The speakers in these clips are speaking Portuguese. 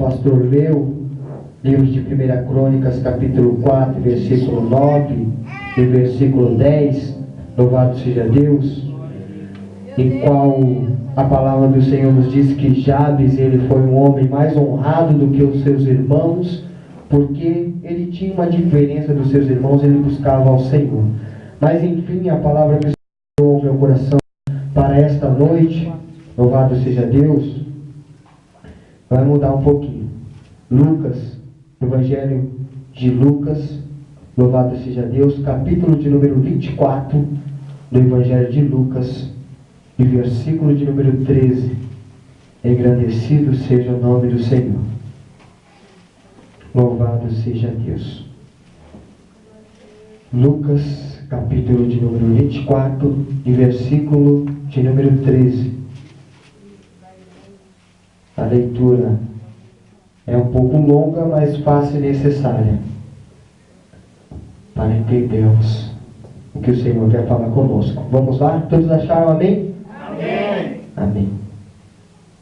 pastor leu, livro de 1 Crônicas, capítulo 4, versículo 9 e versículo 10, louvado seja Deus, em qual a palavra do Senhor nos diz que Jabes, ele foi um homem mais honrado do que os seus irmãos, porque ele tinha uma diferença dos seus irmãos, ele buscava ao Senhor. Mas enfim, a palavra que o Senhor deu ao meu coração para esta noite, louvado seja Deus, vai mudar um pouquinho. Lucas, Evangelho de Lucas, louvado seja Deus, capítulo de número 24 do Evangelho de Lucas, e versículo de número 13. Engrandecido seja o nome do Senhor. Louvado seja Deus. Lucas, capítulo de número 24, e versículo de número 13. A leitura é um pouco longa, mas fácil e necessária para entendermos o que o Senhor quer falar conosco. Vamos lá? Todos acharam amém? Amém. Amém.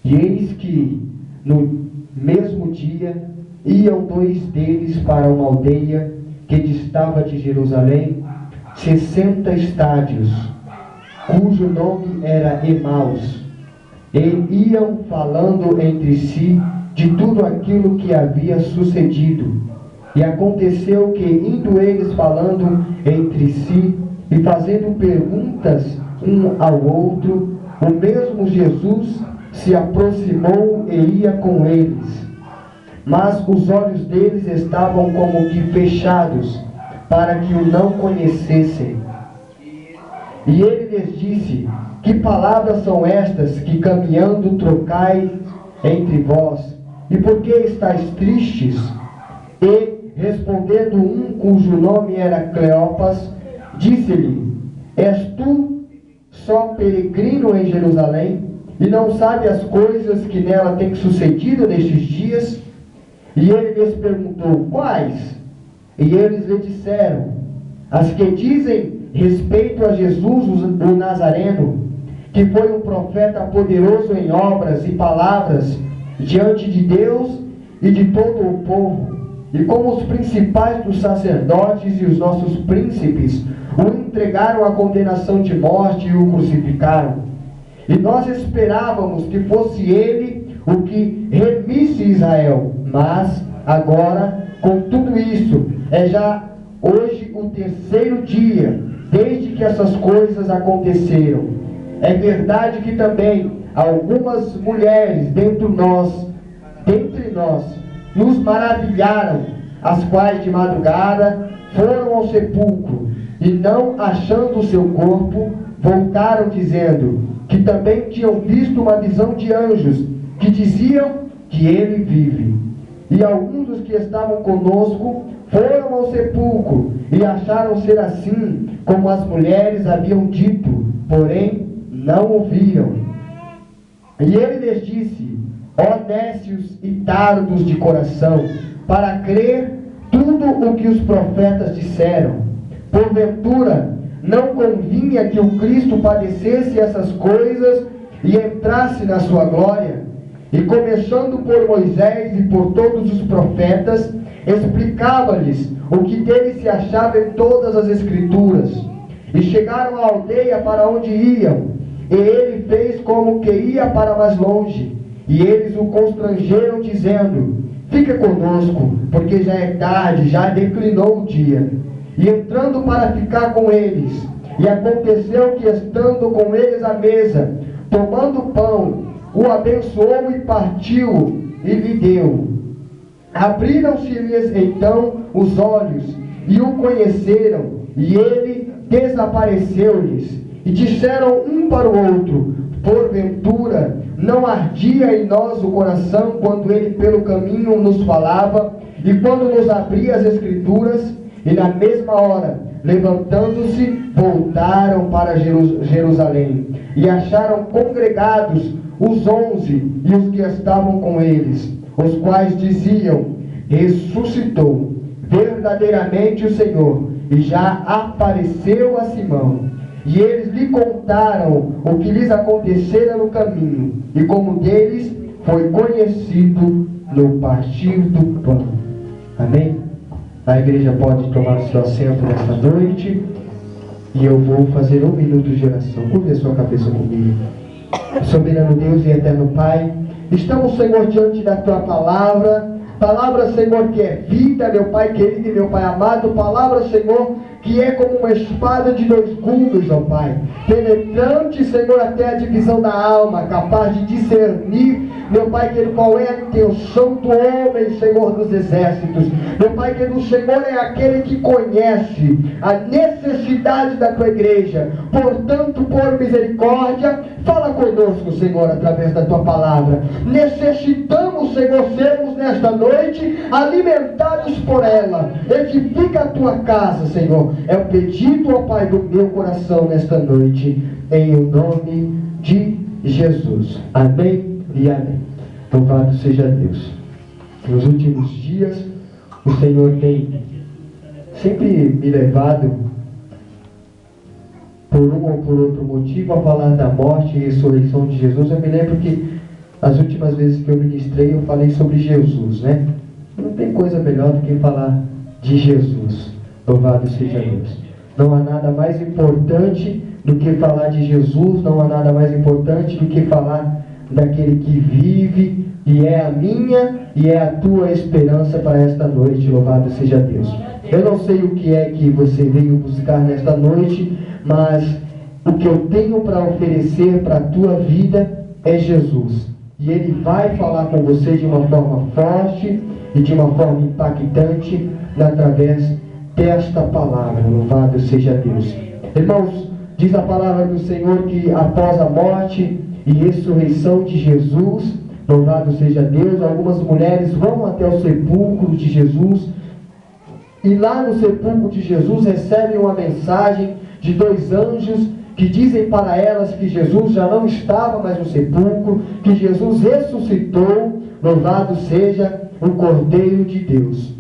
E eis que no mesmo dia iam dois deles para uma aldeia que distava de Jerusalém 60 estádios, cujo nome era Emaus. E iam falando entre si de tudo aquilo que havia sucedido. E aconteceu que, indo eles falando entre si e fazendo perguntas um ao outro, o mesmo Jesus se aproximou e ia com eles. Mas os olhos deles estavam como que fechados, para que o não conhecessem. E ele lhes disse: que palavras são estas que caminhando trocais entre vós? E por que estáis tristes? E respondendo um cujo nome era Cleopas, disse-lhe: és tu só peregrino em Jerusalém, e não sabe as coisas que nela têm sucedido nestes dias? E ele lhes perguntou: quais? E eles lhe disseram: as que dizem respeito a Jesus o Nazareno, que foi um profeta poderoso em obras e palavras diante de Deus e de todo o povo, e como os principais dos sacerdotes e os nossos príncipes o entregaram à condenação de morte e o crucificaram. E nós esperávamos que fosse ele o que remisse Israel, mas agora, com tudo isso, é já hoje o terceiro dia desde que essas coisas aconteceram. É verdade que também algumas mulheres dentre nós nos maravilharam, as quais de madrugada foram ao sepulcro e, não achando o seu corpo, voltaram dizendo que também tinham visto uma visão de anjos que diziam que ele vive. E alguns dos que estavam conosco foram ao sepulcro e acharam ser assim como as mulheres haviam dito, porém não ouviram. E ele lhes disse: ó nécios e tardos de coração, para crer tudo o que os profetas disseram. Porventura não convinha que o Cristo padecesse essas coisas e entrasse na sua glória? E começando por Moisés e por todos os profetas, explicava-lhes o que dele se achava em todas as Escrituras. E chegaram à aldeia para onde iam, e ele fez como que ia para mais longe. E eles o constrangeram, dizendo: fica conosco, porque já é tarde, já declinou o dia. E entrando para ficar com eles, e aconteceu que, estando com eles à mesa, tomando o pão, o abençoou e partiu e lhe deu. Abriram-se-lhes então os olhos e o conheceram, e ele desapareceu-lhes. E disseram um para o outro: porventura não ardia em nós o coração quando ele pelo caminho nos falava e quando nos abria as Escrituras? E na mesma hora, levantando-se, voltaram para Jerusalém e acharam congregados os 11 e os que estavam com eles, os quais diziam: ressuscitou verdadeiramente o Senhor e já apareceu a Simão. E eles lhe contaram o que lhes acontecera no caminho, e como deles foi conhecido no partir do pão. Amém? A igreja pode tomar seu assento nesta noite e eu vou fazer 1 minuto de oração. Curve a sua cabeça comigo. Soberano Deus e eterno Pai, estamos, Senhor, diante da Tua palavra, Senhor, que é vida, meu Pai querido e meu Pai amado, palavra, Senhor, que é como uma espada de 2 gumes, ó Pai, penetrante, Senhor, até a divisão da alma, capaz de discernir, meu Pai querido, qual é a intenção do homem, Senhor dos exércitos. Meu Pai querido, o Senhor é aquele que conhece a necessidade da Tua igreja. Portanto, por misericórdia, fala conosco, Senhor, através da Tua palavra. Necessitamos, Senhor, sermos nesta noite alimentados por ela. Edifica a Tua casa, Senhor. É o pedido, ó Pai, do meu coração nesta noite, em o nome de Jesus. Amém e amém. Louvado seja Deus. Nos últimos dias, o Senhor tem sempre me levado, por um ou por outro motivo, a falar da morte e ressurreição de Jesus. Eu me lembro que as últimas vezes que eu ministrei, eu falei sobre Jesus, né? Não tem coisa melhor do que falar de Jesus. Louvado seja Deus. Não há nada mais importante do que falar de Jesus, não há nada mais importante do que falar daquele que vive e é a minha e é a tua esperança para esta noite. Louvado seja Deus. Eu não sei o que é que você veio buscar nesta noite, mas o que eu tenho para oferecer para a tua vida é Jesus. E Ele vai falar com você de uma forma forte e de uma forma impactante através desta palavra. Louvado seja Deus. Irmãos, diz a palavra do Senhor que após a morte e ressurreição de Jesus, louvado seja Deus, algumas mulheres vão até o sepulcro de Jesus e lá no sepulcro de Jesus recebem uma mensagem de 2 anjos que dizem para elas que Jesus já não estava mais no sepulcro, que Jesus ressuscitou. Louvado seja o Cordeiro de Deus.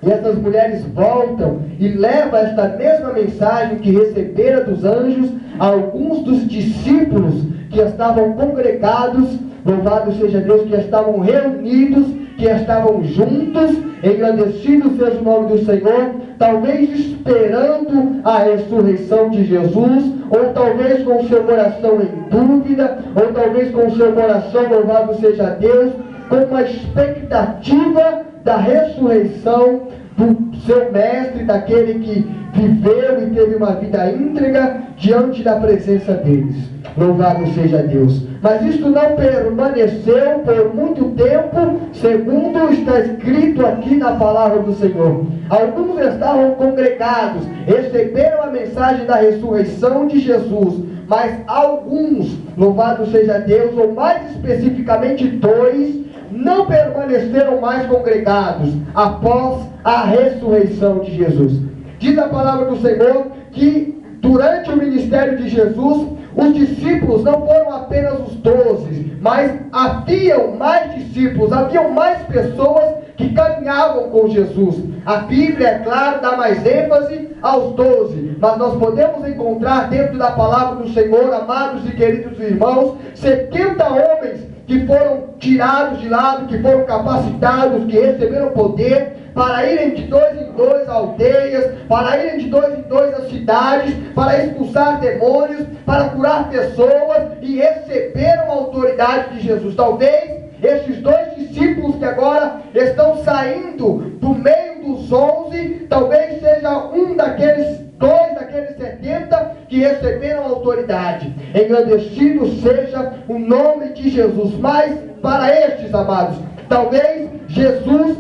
E essas mulheres voltam e levam esta mesma mensagem que receberam dos anjos a alguns dos discípulos que estavam congregados, louvado seja Deus, que estavam reunidos, que estavam juntos, engrandecido seja o nome do Senhor, talvez esperando a ressurreição de Jesus, ou talvez com o seu coração em dúvida, ou talvez com o seu coração, louvado seja Deus, com uma expectativa da ressurreição do seu mestre, daquele que viveu e teve uma vida íntegra diante da presença deles. Louvado seja Deus. Mas isto não permaneceu por muito tempo, segundo está escrito aqui na palavra do Senhor. Alguns estavam congregados, receberam a mensagem da ressurreição de Jesus, mas alguns, louvado seja Deus, ou mais especificamente 2, não permaneceram mais congregados após a ressurreição de Jesus. Diz a palavra do Senhor que durante o ministério de Jesus, os discípulos não foram apenas os 12, mas haviam mais discípulos, haviam mais pessoas que caminhavam com Jesus. A Bíblia, é claro, dá mais ênfase aos 12, mas nós podemos encontrar dentro da palavra do Senhor, amados e queridos irmãos, 70 homens que foram tirados de lado, que foram capacitados, que receberam poder para irem de 2 em 2 aldeias, para irem de 2 em 2 às cidades, para expulsar demônios, para curar pessoas, e receberam a autoridade de Jesus. Talvez esses 2 discípulos que agora estão saindo do meio dos 11, talvez seja um daqueles 2 daqueles 70 que receberam a autoridade. Engrandecido seja o nome de Jesus. Mas para estes, amados, talvez Jesus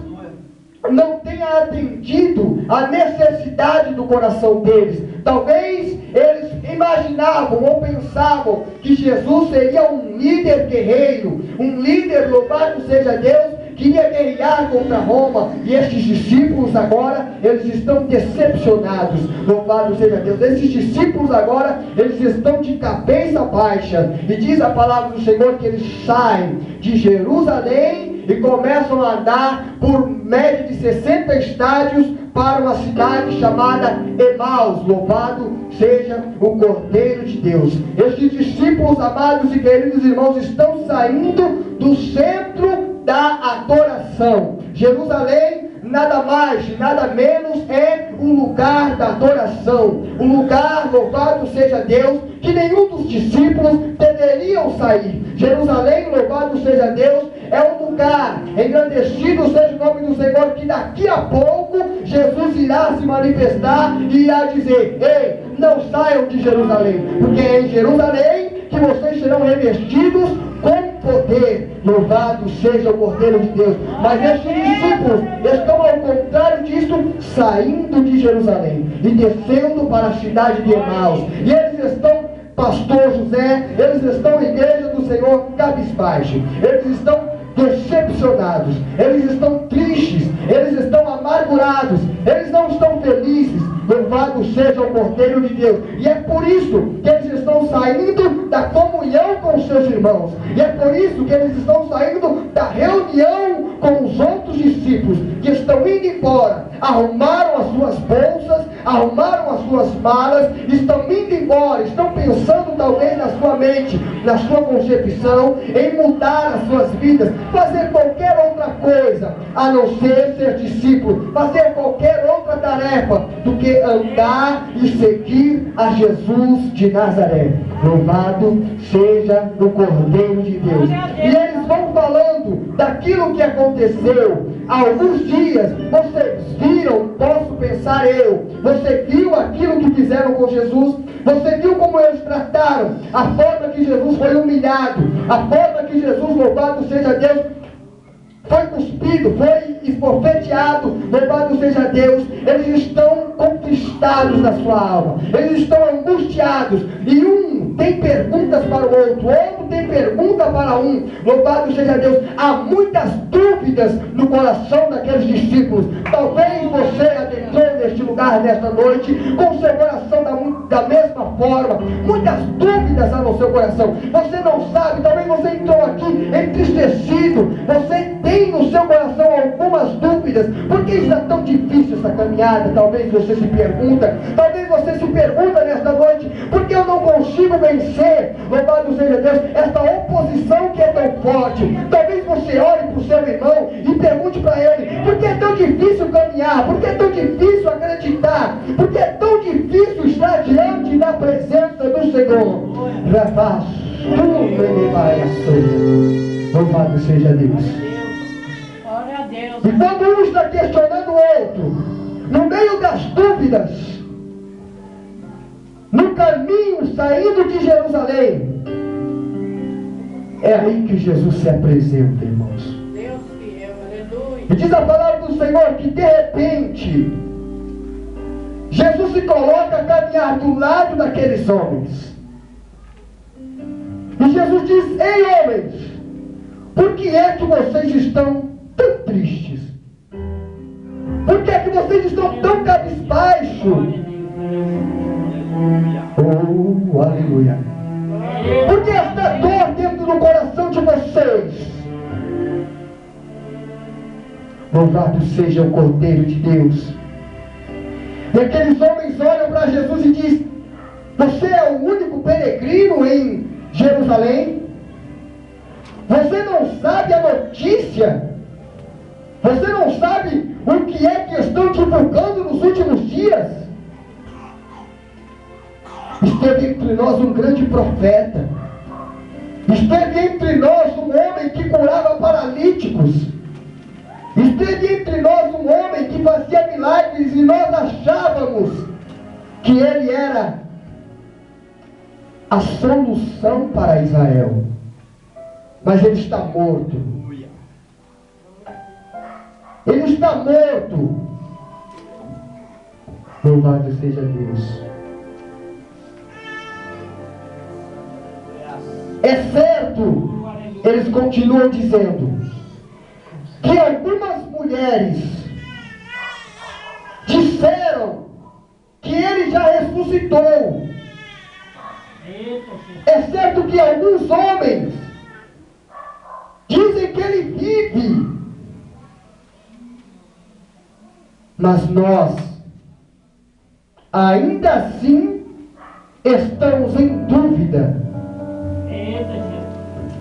não tenha atendido a necessidade do coração deles. Talvez eles imaginavam ou pensavam que Jesus seria um líder guerreiro, um líder, louvado seja Deus, que ia guerrear contra Roma. E estes discípulos agora, eles estão decepcionados. Louvado seja Deus. Esses discípulos agora, eles estão de cabeça baixa. E diz a palavra do Senhor que eles saem de Jerusalém e começam a andar por média de 60 estádios para uma cidade chamada Emaús. Louvado seja o Cordeiro de Deus. Estes discípulos, amados e queridos irmãos, estão saindo do centro da adoração. Jerusalém, nada mais, nada menos, é um lugar da adoração, um lugar, louvado seja Deus, que nenhum dos discípulos deveriam sair. Jerusalém, louvado seja Deus, é um lugar, engrandecido seja o nome do Senhor, que daqui a pouco Jesus irá se manifestar e irá dizer: ei, não saiam de Jerusalém, porque é em Jerusalém que vocês serão revestidos com poder. Louvado seja o Cordeiro de Deus. Mas estes discípulos estão, ao contrário disso, saindo de Jerusalém e descendo para a cidade de Emaús. E eles estão, pastor José, eles estão, igreja do Senhor, cabisbaixo. Eles estão decepcionados, eles estão tristes, eles estão amargurados, eles não estão felizes. Louvado seja o Cordeiro de Deus. E é por isso que eles estão saindo da comunhão com os seus irmãos. E é por isso que eles estão saindo da reunião com os outros discípulos, que estão indo embora. Arrumaram as suas bolsas, arrumaram as suas malas, estão indo embora, estão pensando talvez na sua mente, na sua concepção, em mudar as suas vidas, fazer qualquer outra coisa, a não ser discípulo, fazer qualquer outra tarefa, do que andar e seguir a Jesus de Nazaré. Louvado seja o Cordeiro de Deus. E eles vão falando daquilo que aconteceu há alguns dias. Vocês viram, posso pensar eu, você viu aquilo que fizeram com Jesus? Você viu como eles trataram? A forma que Jesus foi humilhado, a forma que Jesus, louvado seja Deus, foi cuspido, foi esbofeteado. Louvado seja Deus. Eles estão contristados na sua alma, eles estão angustiados, e um tem perguntas para o outro tem pergunta para um. Louvado seja Deus. Há muitas dúvidas no coração daqueles discípulos. Talvez você adentrou neste lugar nesta noite com seu coração da mesma forma, muitas dúvidas há no seu coração. Você não sabe, talvez você entrou aqui entristecido, você tem no seu coração algumas dúvidas. Por que está tão difícil essa caminhada? Talvez você se pergunta, talvez você se pergunta nesta noite: por que eu não consigo vencer, louvado seja Deus, esta oposição que é tão forte? Talvez você olhe para o seu irmão e pergunte para ele: por que é tão difícil caminhar? Por que é tão difícil acreditar? Por que é tão difícil estar diante da presença do Senhor? Louvado seja Deus. E quando um está questionando o outro, no meio das dúvidas, no caminho saindo de Jerusalém, é aí que Jesus se apresenta, irmãos. Deus fiel, aleluia. E diz a palavra do Senhor que de repente Jesus se coloca a caminhar do lado daqueles homens. E Jesus diz: ei, homens, por que é que vocês estão tão tristes? Por que é que vocês estão tão cabisbaixos? Oh, aleluia. Por que esta dor dentro do coração de vocês? Louvado seja o Cordeiro de Deus. E aqueles homens olham para Jesus e dizem: você é o único peregrino em Jerusalém? Você não sabe a notícia? Você não sabe o que é que estão divulgando nos últimos dias? Esteve entre nós um grande profeta. Esteve entre nós um homem que curava paralíticos. Esteve entre nós um homem que fazia milagres, e nós achávamos que ele era a solução para Israel. Mas ele está morto. Ele está morto. Louvado seja Deus. É certo, eles continuam dizendo, que algumas mulheres disseram que ele já ressuscitou. É certo que alguns homens dizem que ele vive. Mas nós, ainda assim, estamos em dúvida.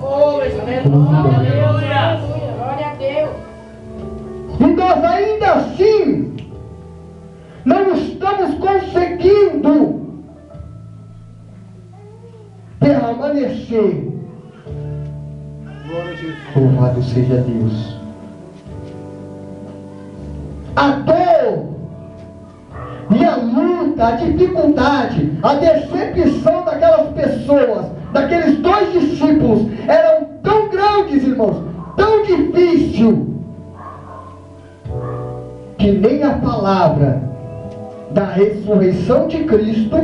Oh, aleluia. Glória a Deus. E nós ainda assim não estamos conseguindo permanecer. Louvado seja Deus. A dor e a luta, a dificuldade, a decepção daquelas pessoas, daqueles 2 discípulos, eram tão grandes, irmãos, tão difícil, que nem a palavra da ressurreição de Cristo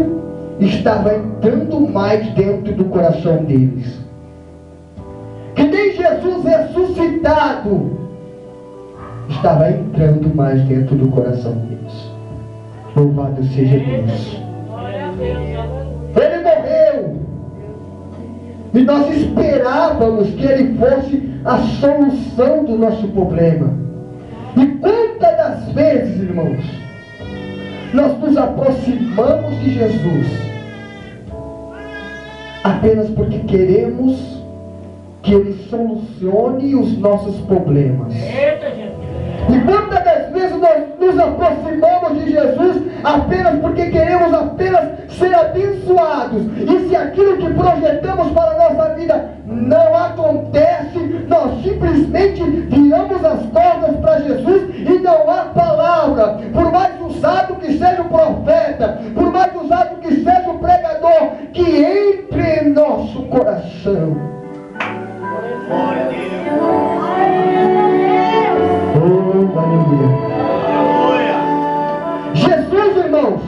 estava entrando mais dentro do coração deles. Que nem Jesus ressuscitado estava entrando mais dentro do coração deles. Louvado seja Deus. Ele morreu. E nós esperávamos que Ele fosse a solução do nosso problema. E quantas das vezes, irmãos, nós nos aproximamos de Jesus apenas porque queremos que Ele solucione os nossos problemas. E quantas das vezes nós nos aproximamos de Jesus apenas porque queremos apenas ser abençoados, e se aquilo que projetamos para a nossa vida não acontece, nós simplesmente viramos as costas para Jesus e não há palavra. Por mais usado que seja o profeta, por mais usado que seja o pregador, que entre em nosso coração. Glória a Deus. Oh, aleluia. Jesus, irmãos,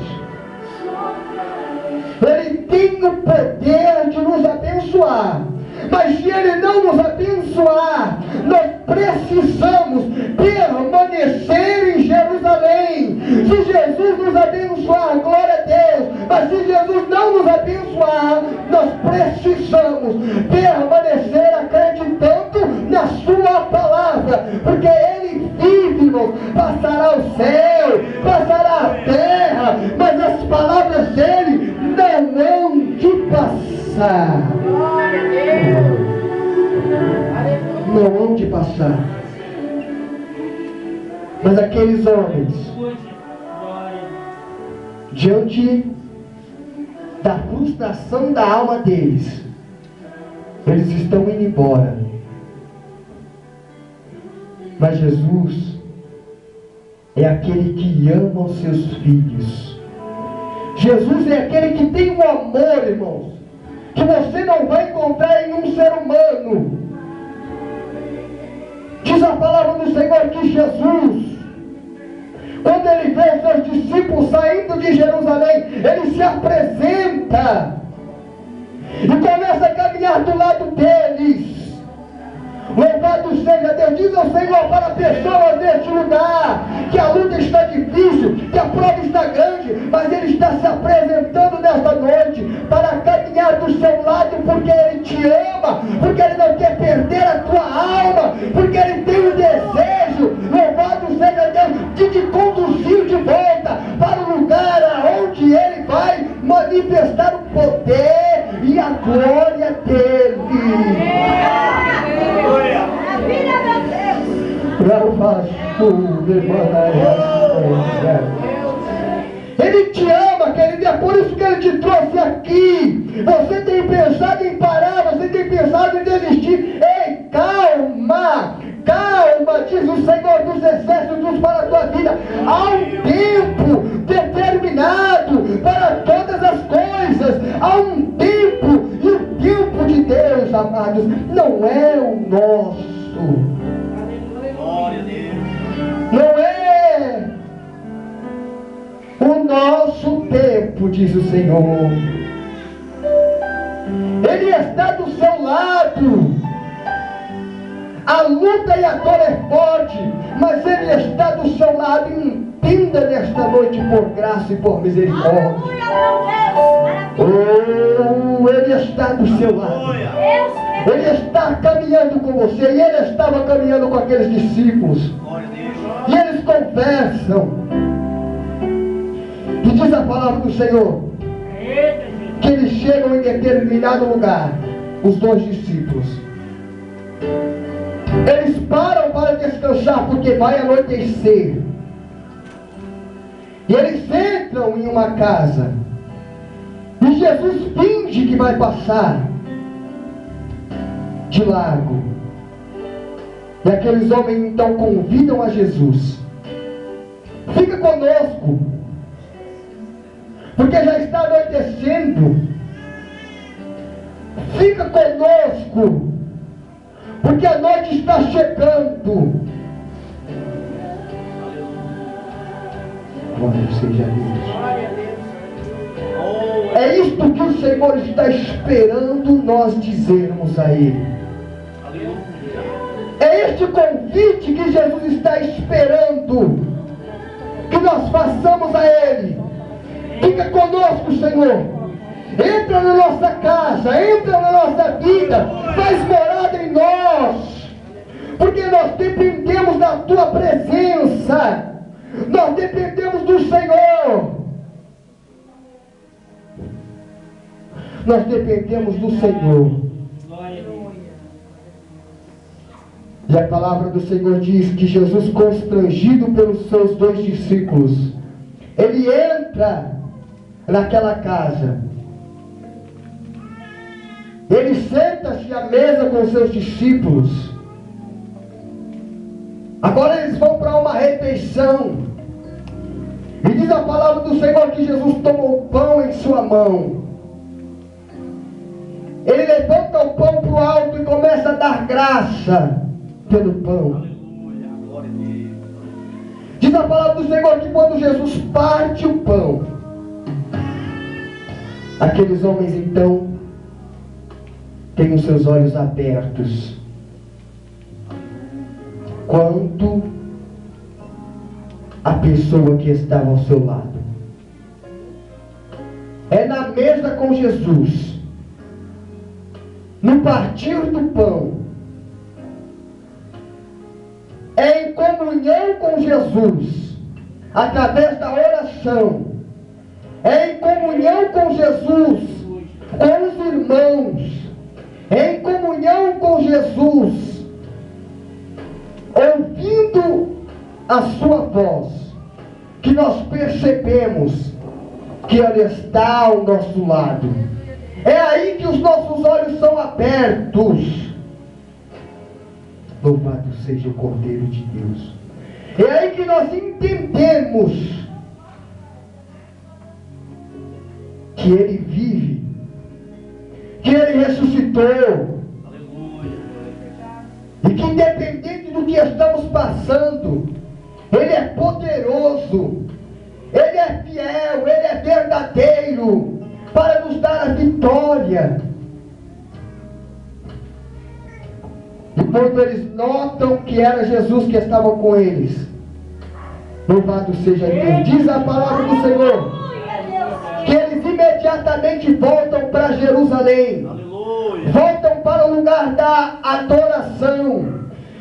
Ele tem o poder de nos abençoar. Mas se Ele não nos abençoar, nós precisamos permanecer em Jerusalém. Se Jesus nos abençoar, glória a Deus. Mas se Jesus não nos abençoar, nós precisamos permanecer acreditando na Sua palavra. Porque Ele vive, irmãos. Passará o céu, passará a terra, mas as palavras dEle não hão de passar. Não hão de passar. Mas aqueles homens, diante da frustração da alma deles, eles estão indo embora. Mas Jesus é aquele que ama os seus filhos. Jesus é aquele que tem um amor, irmãos, que você não vai encontrar em um ser humano. Diz a palavra do Senhor que Jesus, quando Ele vê os seus discípulos saindo de Jerusalém, Ele se apresenta e começa a caminhar do lado deles. Louvado seja Deus. Diz ao Senhor para pessoas deste lugar que a luta está difícil, que a prova está grande, mas Ele está se apresentando nesta noite para caminhar do seu lado, porque Ele te ama, porque Ele não quer perder a tua alma, porque Ele tem o desejo, louvado seja Deus, de te conduzir de volta para o lugar aonde Ele vai manifestar o poder e a glória dEle. Ele te ama, querido, é por isso que Ele te trouxe aqui. Você tem pensado em parar, você tem pensado em desistir. Ei, calma, calma, diz o Senhor dos Exércitos para a tua vida. Há um tempo determinado para todas as coisas. Há um tempo, e o tempo de Deus, amados, não é o nosso. Glória a Deus. Não é o nosso tempo, diz o Senhor. Ele está do seu lado. A luta e a dor é forte, mas Ele está do seu lado. Entenda nesta noite por graça e por misericórdia. Oh, Ele está do seu lado. Ele está caminhando com você. E Ele estava caminhando com aqueles discípulos. E eles conversam. diz a palavra do Senhor que eles chegam em determinado lugar, os dois discípulos. Eles param para descansar porque vai anoitecer. E eles entram em uma casa. E Jesus finge que vai passar de largo. E aqueles homens então convidam a Jesus: fica conosco, porque já está anoitecendo. Fica conosco, porque a noite está chegando. Glória seja a Deus. É isto que o Senhor está esperando nós dizermos a Ele. É este convite que Jesus está esperando que nós façamos a Ele. Fica conosco, Senhor. Entra na nossa casa, entra na nossa vida, faz morada em nós, porque nós dependemos da Tua presença, nós dependemos do Senhor, nós dependemos do Senhor. E a palavra do Senhor diz que Jesus, constrangido pelos seus dois discípulos, ele entra naquela casa. Ele senta-se à mesa com os seus discípulos. Agora eles vão para uma refeição. E diz a palavra do Senhor que Jesus tomou o pão em sua mão. Ele levanta o pão para o alto e começa a dar graça pelo pão. Diz a palavra do Senhor que quando Jesus parte o pão, aqueles homens então têm os seus olhos abertos, quanto a pessoa que estava ao seu lado. É na mesa com Jesus, no partir do pão, é em comunhão com Jesus, através da oração, é em comunhão com Jesus, com os irmãos, é em comunhão com Jesus, ouvindo a sua voz, que nós percebemos que ela está ao nosso lado. É aí que os nossos olhos são abertos. Louvado seja o Cordeiro de Deus. É aí que nós entendemos que Ele vive, que Ele ressuscitou. Aleluia. E que independente do que estamos passando, Ele é poderoso, Ele é fiel, Ele é verdadeiro para nos dar a vitória. E quando eles notam que era Jesus que estava com eles, louvado seja Deus, diz a palavra do Senhor que eles imediatamente voltam para Jerusalém. Aleluia. Voltam para o lugar da adoração.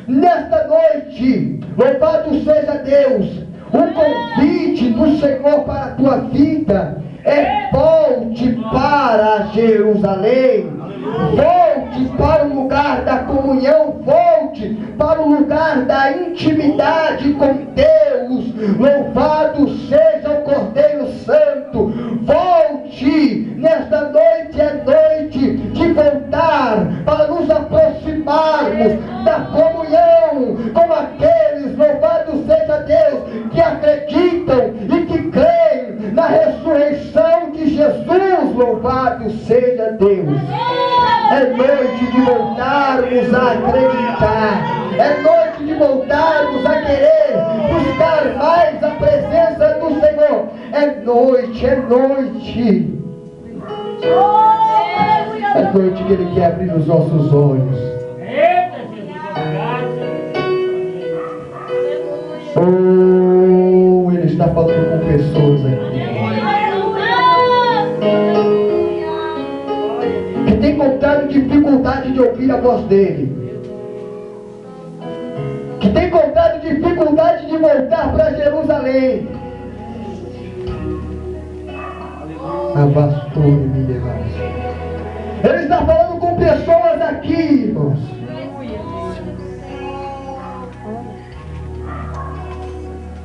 Nesta noite, louvado seja Deus, o convite do Senhor para a tua vida é: volte para Jerusalém. Volte para o lugar da comunhão, volte para o lugar da intimidade com Deus. Louvado seja o Cordeiro Santo. Volte, nesta noite é noite de voltar para nos aproximarmos da comunhão com aqueles, louvado seja Deus, que acreditam e que creem na ressurreição de Jesus. Louvado seja Deus. É noite de voltarmos a acreditar. É noite de voltarmos a querer buscar mais a presença do Senhor. É noite, é noite. É noite que Ele quer abrir os nossos olhos. Oh, Ele está falando com pessoas aqui que tem encontrado dificuldade de ouvir a voz dEle, que tem encontrado dificuldade de voltar para Jerusalém. Ele está falando com pessoas aqui, irmãos,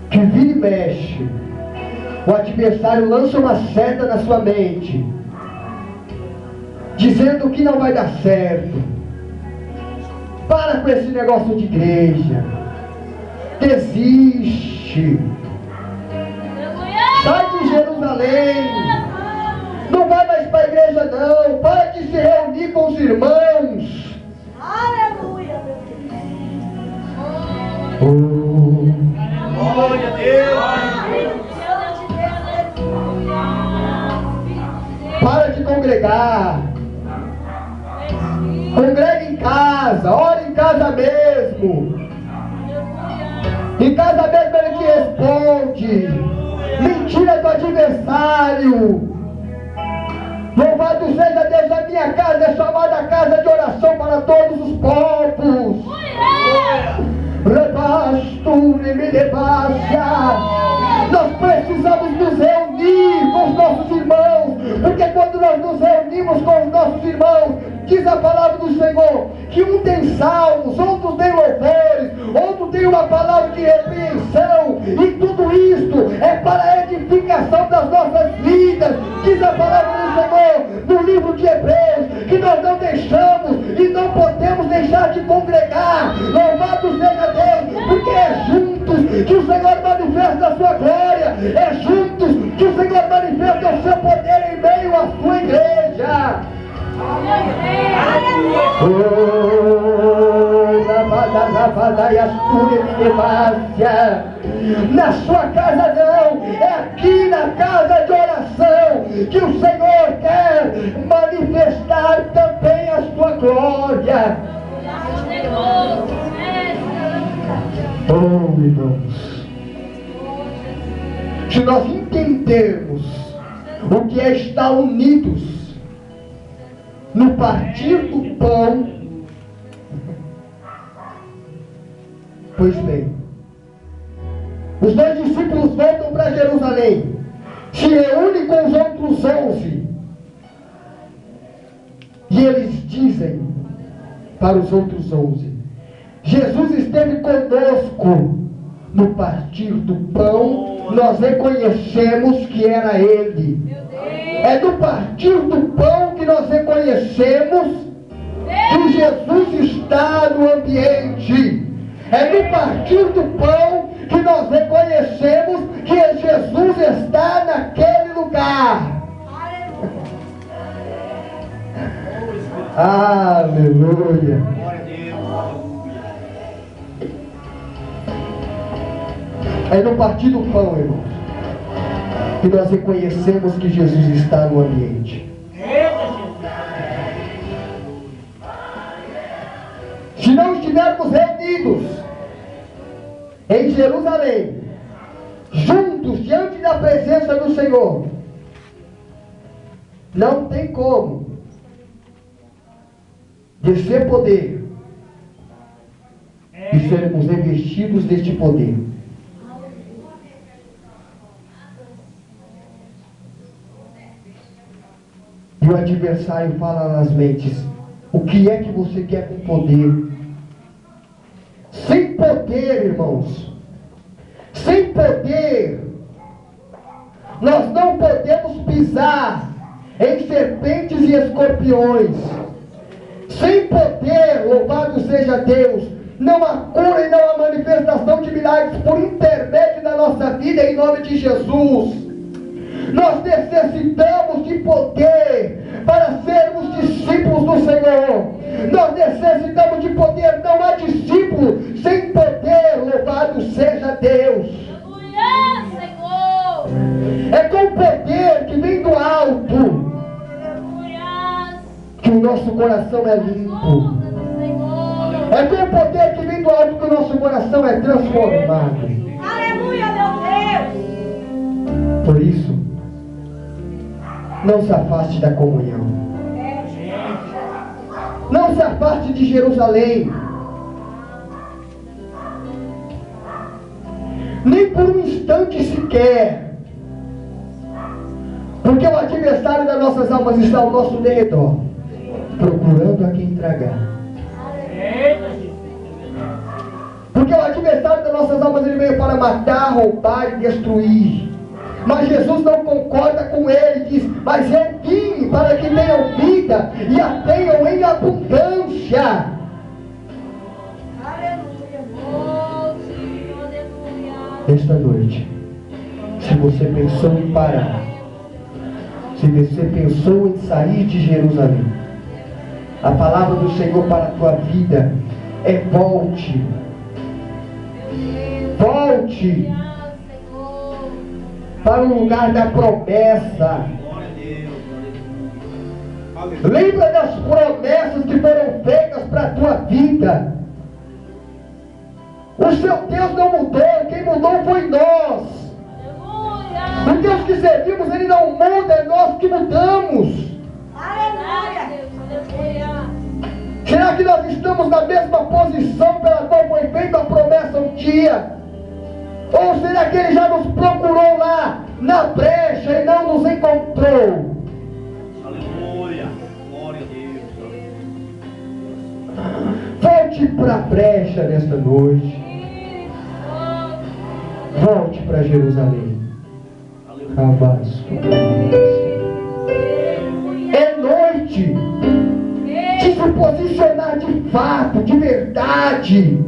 que vira e mexe, o adversário lança uma seta na sua mente, dizendo que não vai dar certo. Para com esse negócio de igreja, desiste, sai de Jerusalém, não vai mais para a igreja não, para de se reunir com os irmãos. Aleluia, Glória a Deus. Para de congregar. Congrega em casa, ora em casa mesmo. Em casa mesmo ele te responde. Mentira do adversário. Louvado seja Deus, a minha casa é chamada casa de oração para todos os povos. Nós precisamos nos reunir com os nossos irmãos, porque quando nós nos reunimos com os nossos irmãos, diz a palavra do Senhor, que um tem salmos, outro tem louvores, outro tem uma palavra de repreensão, e tudo isto é para a edificação das nossas vidas. Diz a palavra do Senhor no livro de Hebreus, que nós não deixamos e não podemos deixar de congregar. Louvado seja Deus, porque é juntos que o Senhor manifesta a sua glória, é juntos que o Senhor manifesta o seu poder em meio à sua igreja. Na sua casa não, é aqui na casa de oração que o Senhor quer manifestar também a sua glória. Oh, irmãos, se nós entendermos o que é estar unidos no partir do pão, pois bem, os dois discípulos voltam para Jerusalém, se reúnem com os outros 11, e eles dizem para os outros 11: Jesus esteve conosco no partir do pão, nós reconhecemos que era Ele. É no partir do pão que nós reconhecemos que Jesus está no ambiente. É no partir do pão que nós reconhecemos que Jesus está naquele lugar. Aleluia. Glória a Deus. É no partir do pão, irmãos, que nós reconhecemos que Jesus está no ambiente. Se não estivermos reunidos em Jerusalém, juntos diante da presença do Senhor, não tem como descer poder e sermos revestidos deste poder. E o adversário fala nas mentes: o que é que você quer com poder? Sem poder, irmãos, sem poder, nós não podemos pisar em serpentes e escorpiões. Sem poder, louvado seja Deus, não há cura e não há manifestação de milagres por intermédio da nossa vida, em nome de Jesus. Nós necessitamos de poder para sermos discípulos do Senhor. Nós necessitamos de poder. Não há discípulo sem poder. Louvado seja Deus. É com poder que vem do alto que o nosso coração é limpo. É com poder que vem do alto que o nosso coração é transformado. Aleluia, meu Deus. Por isso, não se afaste da comunhão. Não se afaste de Jerusalém. Nem por um instante sequer. Porque o adversário adversário das nossas almas está ao nosso derredor, procurando a quem tragar. Porque o adversário das nossas almas, ele veio para matar, roubar e destruir. Mas Jesus não concorda com ele, diz: mas eu vim para que tenham vida e a tenham em abundância. Esta noite, se você pensou em parar, se você pensou em sair de Jerusalém, a palavra do Senhor para a tua vida é: volte. Volte para o lugar da promessa. Lembra das promessas que foram feitas para a tua vida. O seu Deus não mudou, quem mudou foi nós. O Deus que servimos, Ele não muda, é nós que mudamos. Aleluia. Será que nós estamos na mesma posição pela qual foi feita a promessa um dia? Ou será que Ele já nos procurou lá na brecha e não nos encontrou? Aleluia. Glória a Deus. Volte para a brecha nesta noite. Volte para Jerusalém. É noite de se posicionar de fato, de verdade.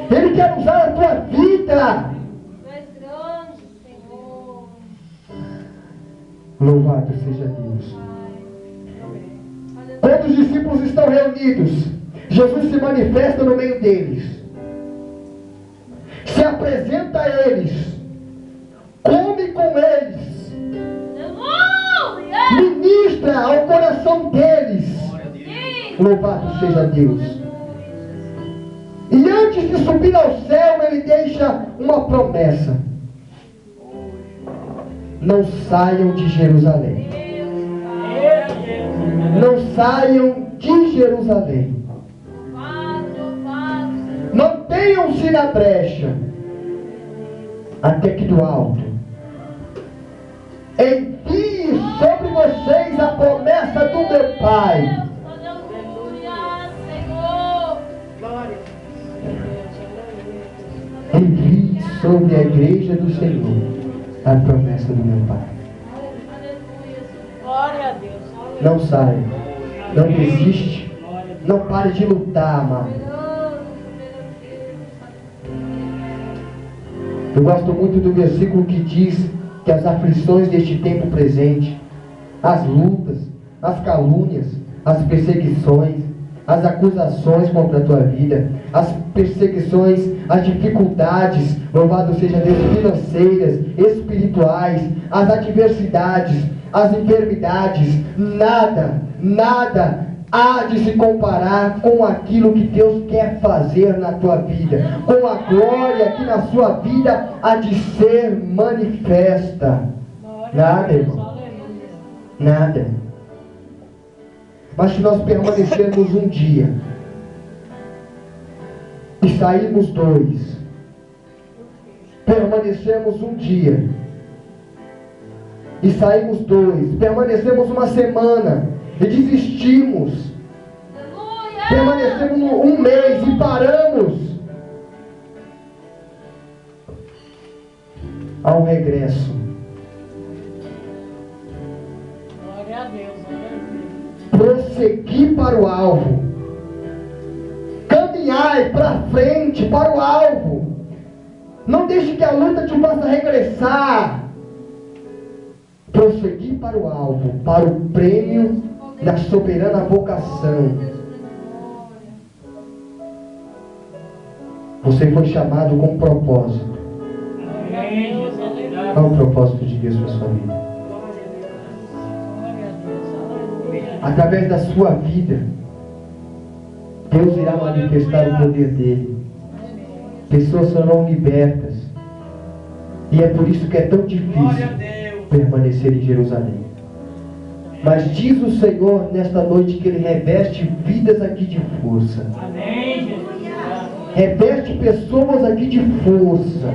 Ele quer usar a tua vida. Louvado seja Deus. Quando os discípulos estão reunidos, Jesus se manifesta no meio deles, se apresenta a eles, come com eles, ministra ao coração deles. Louvado seja Deus. E antes de subir ao céu, ele deixa uma promessa: não saiam de Jerusalém. Não saiam de Jerusalém. Mantenham-se na brecha, até que do alto envie sobre vocês a promessa do meu Pai. Envie sobre a igreja do Senhor a promessa do meu Pai. Glória a Deus. Não saia, não desiste, não pare de lutar, amado. Eu gosto muito do versículo que diz que as aflições deste tempo presente, as lutas, as calúnias, as perseguições, as acusações contra a tua vida, as perseguições, as dificuldades, louvado seja Deus, financeiras, espirituais, as adversidades, as enfermidades, nada há de se comparar com aquilo que Deus quer fazer na tua vida, com a glória que na sua vida há de ser manifesta. Nada, irmão. Nada. Mas se nós permanecermos um dia e sairmos dois, permanecermos um dia e saímos dois, permanecemos uma semana e desistimos, permanecemos um mês e paramos, há um regresso. Glória a Deus. Prosseguir para o alvo, caminhar para frente para o alvo. Não deixe que a luta te faça regressar. Prosseguir para o alvo, para o prêmio da soberana vocação. Você foi chamado com um propósito. Qual é o propósito de Deus para a sua vida? Através da sua vida, Deus irá manifestar o poder dele. Pessoas serão libertas. E é por isso que é tão difícil permanecer em Jerusalém. Mas diz o Senhor nesta noite que Ele reveste vidas aqui de força. Reveste pessoas aqui de força.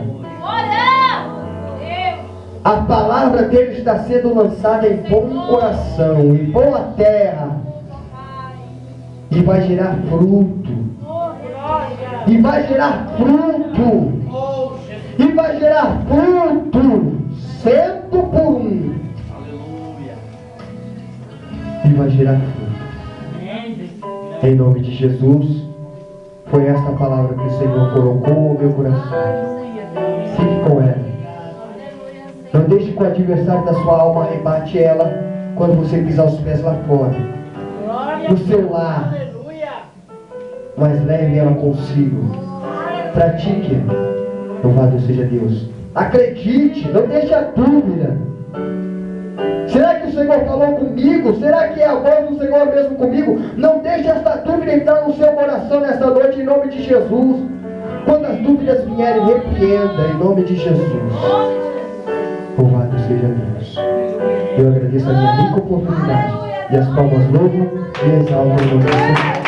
A palavra palavra dele está sendo lançada em bom coração, em boa terra, e vai gerar fruto. E vai gerar fruto. E vai gerar fruto, 100 por 1. Aleluia. E vai gerar fruto. Em nome de Jesus, foi esta palavra que o Senhor colocou no meu coração. Fique com ela. Não deixe que o adversário da sua alma arrebate ela quando você pisar os pés lá fora, no seu lar. Mas leve ela consigo. Pratique. Louvado seja Deus. Acredite, não deixe a dúvida. Será que o Senhor falou comigo? Será que é a voz do Senhor mesmo comigo? Não deixe esta dúvida entrar no seu coração nesta noite, em nome de Jesus. Quando as dúvidas vierem, repreenda, em nome de Jesus. Louvado seja Deus. Eu agradeço a minha rica oportunidade. E as palmas louvam e exaltam o nome do Senhor.